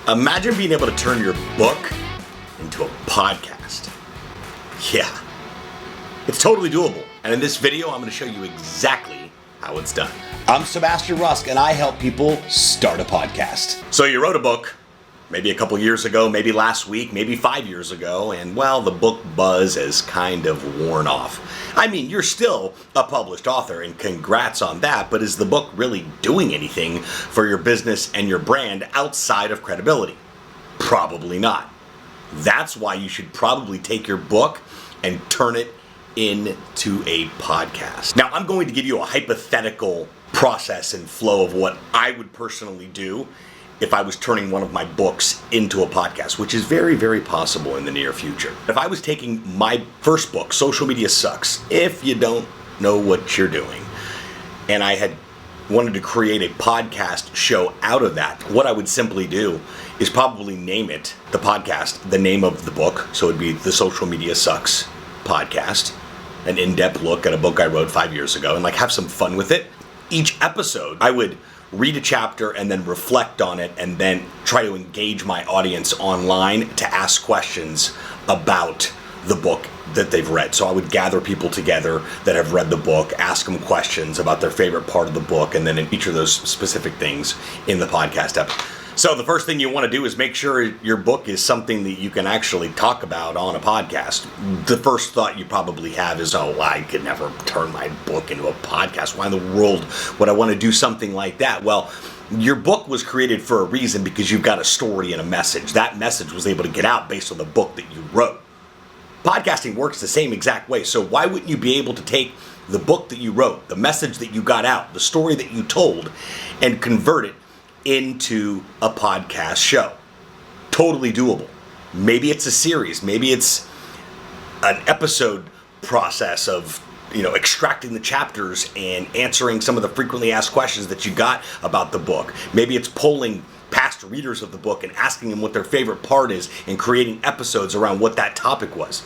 Imagine being able to turn your book into a podcast. Yeah, it's totally doable. And in this video, I'm going to show you exactly how it's done. I'm Sebastian Rusk, and I help people start a podcast. So you wrote a book, maybe a couple years ago, maybe last week, maybe 5 years ago, and well, the book buzz has kind of worn off. I mean, you're still a published author, and congrats on that, but is the book really doing anything for your business and your brand outside of credibility? Probably not. That's why you should probably take your book and turn it into a podcast. Now, I'm going to give you a hypothetical process and flow of what I would personally do if I was turning one of my books into a podcast, which is very, very possible in the near future. If I was taking my first book, Social Media Sucks, if you don't know what you're doing, and I had wanted to create a podcast show out of that, what I would simply do is probably name it, the podcast, the name of the book. So it'd be the Social Media Sucks podcast, an in-depth look at a book I wrote 5 years ago, and like have some fun with it. Each episode, I would read a chapter and then reflect on it and then try to engage my audience online to ask questions about the book that they've read. So I would gather people together that have read the book, ask them questions about their favorite part of the book, and then feature those specific things in the podcast episode. So the first thing you want to do is make sure your book is something that you can actually talk about on a podcast. The first thought you probably have is, oh, I could never turn my book into a podcast. Why in the world would I want to do something like that? Well, your book was created for a reason because you've got a story and a message. That message was able to get out based on the book that you wrote. Podcasting works the same exact way. So why wouldn't you be able to take the book that you wrote, the message that you got out, the story that you told, and convert it into a podcast show? Totally doable. Maybe it's a series. Maybe it's an episode process of, extracting the chapters and answering some of the frequently asked questions that you got about the book. Maybe it's polling past readers of the book and asking them what their favorite part is and creating episodes around what that topic was.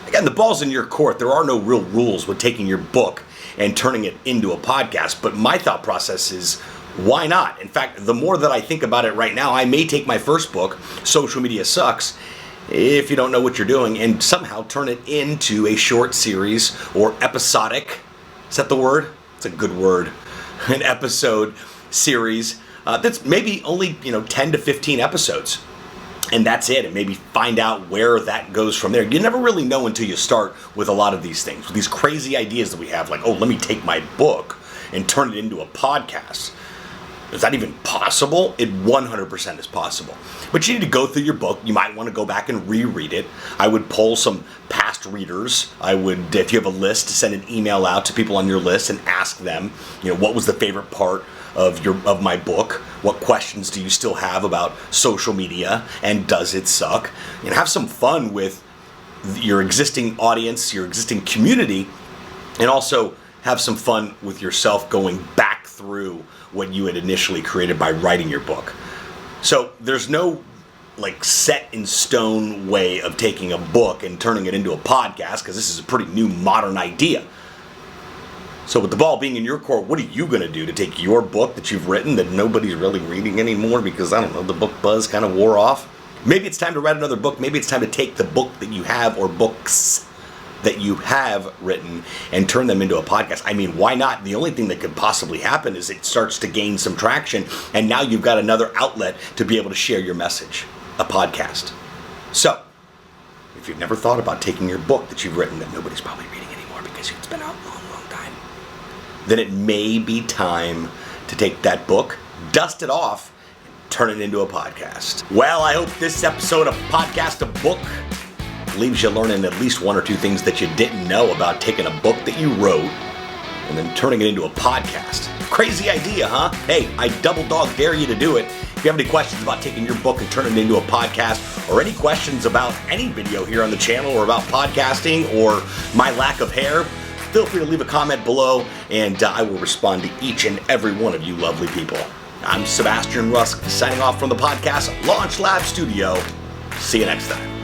Again, the ball's in your court. There are no real rules with taking your book and turning it into a podcast, but my thought process is, why not? In fact, the more that I think about it right now, I may take my first book, Social Media Sucks, if you don't know what you're doing, and somehow turn it into a short series or episodic. Is that the word? It's a good word. An episode series that's maybe only 10 to 15 episodes. And that's it, and maybe find out where that goes from there. You never really know until you start with a lot of these things, with these crazy ideas that we have, like, oh, let me take my book and turn it into a podcast. Is that even possible? It 100% is possible. But you need to go through your book. You might want to go back and reread it. I would poll some past readers. I would, if you have a list, send an email out to people on your list and ask them, what was the favorite part of my book? What questions do you still have about social media, and does it suck? Have some fun with your existing audience, your existing community, and also have some fun with yourself going back through what you had initially created by writing your book. So there's no set in stone way of taking a book and turning it into a podcast, because this is a pretty new modern idea. So with the ball being in your court, what are you going to do to take your book that you've written that nobody's really reading anymore because, the book buzz kind of wore off? Maybe it's time to write another book. Maybe it's time to take the book that you have, or books that you have written, and turn them into a podcast. I mean, why not? The only thing that could possibly happen is it starts to gain some traction, and now you've got another outlet to be able to share your message, a podcast. So, if you've never thought about taking your book that you've written that nobody's probably reading anymore because it's been out a long, long time, then it may be time to take that book, dust it off, and turn it into a podcast. Well, I hope this episode of Podcast a Book leaves you learning at least one or two things that you didn't know about taking a book that you wrote and then turning it into a podcast. Crazy idea, huh? Hey, I double dog dare you to do it. If you have any questions about taking your book and turning it into a podcast, or any questions about any video here on the channel, or about podcasting, or my lack of hair, feel free to leave a comment below, and I will respond to each and every one of you lovely people. I'm Sebastian Rusk, signing off from the Podcast Launch Lab Studio. See you next time.